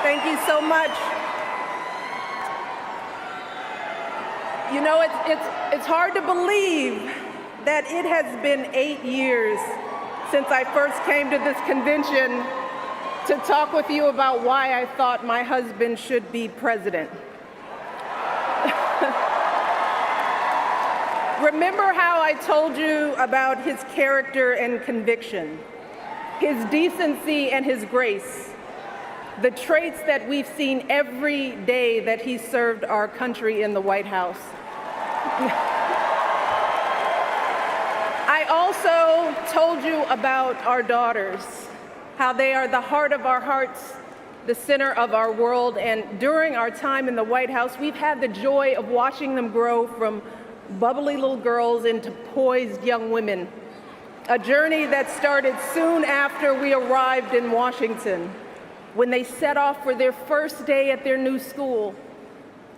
Thank you so much. You know, it's hard to believe that it has been 8 years since I first came to this convention to talk with you about why I thought my husband should be president. Remember how I told you about his character and conviction, his decency and his grace, the traits that we've seen every day that he served our country in the White House. I also told you about our daughters, how they are the heart of our hearts, the center of our world, and during our time in the White House, we've had the joy of watching them grow from bubbly little girls into poised young women, a journey that started soon after we arrived in Washington, when they set off for their first day at their new school.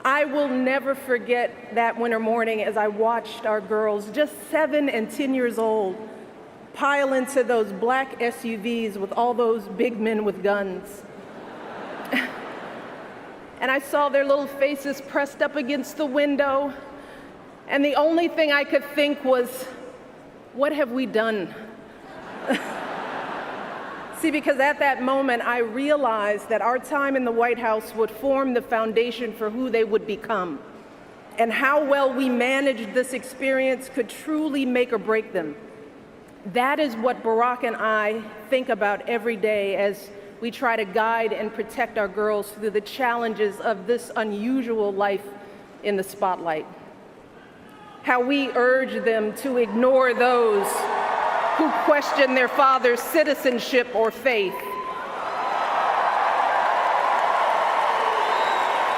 I will never forget that winter morning as I watched our girls, just 7 and 10 years old, pile into those black SUVs with all those big men with guns. And I saw their little faces pressed up against the window, and the only thing I could think was, what have we done? See, because at that moment, I realized that our time in the White House would form the foundation for who they would become, and how well we managed this experience could truly make or break them. That is what Barack and I think about every day as we try to guide and protect our girls through the challenges of this unusual life in the spotlight. How we urge them to ignore those who question their father's citizenship or faith.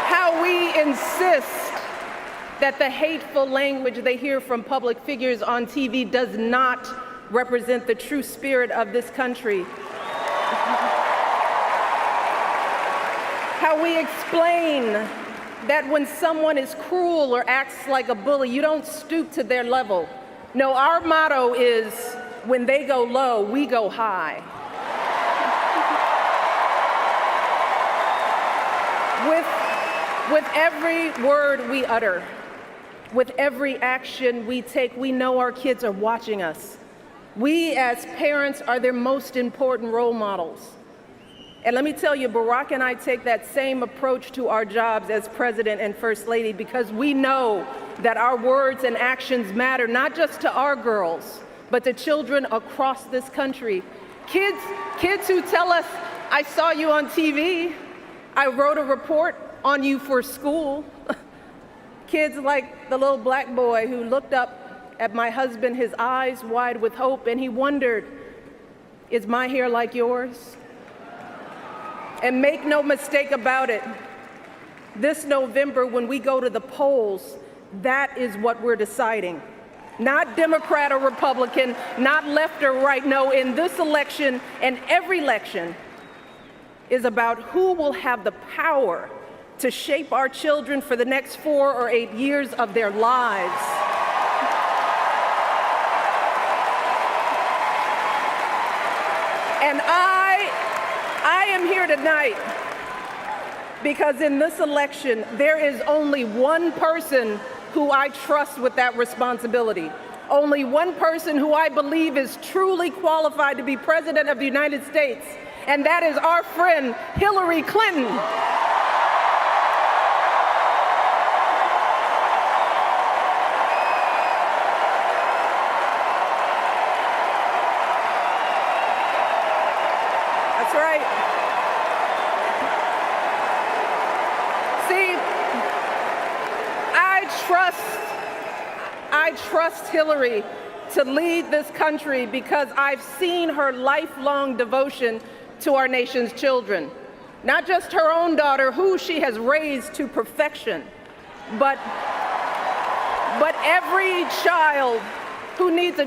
How we insist that the hateful language they hear from public figures on TV does not represent the true spirit of this country. How we explain that when someone is cruel or acts like a bully, you don't stoop to their level. No, our motto is, when they go low, we go high. With every word we utter, with every action we take, we know our kids are watching us. We as parents are their most important role models. And let me tell you, Barack and I take that same approach to our jobs as President and First Lady, because we know that our words and actions matter, not just to our girls, but to children across this country. Kids who tell us, I saw you on TV, I wrote a report on you for school. Kids like the little black boy who looked up at my husband, his eyes wide with hope, and he wondered, is my hair like yours? And make no mistake about it, this November when we go to the polls, that is what we're deciding. Not Democrat or Republican, not left or right. No, in this election and every election is about who will have the power to shape our children for the next 4 or 8 years of their lives. And I am here tonight because in this election, there is only one person who I trust with that responsibility. Only one person who I believe is truly qualified to be President of the United States, and that is our friend, Hillary Clinton. That's right. See, I trust Hillary to lead this country because I've seen her lifelong devotion to our nation's children. Not just her own daughter, who she has raised to perfection, but every child who needs a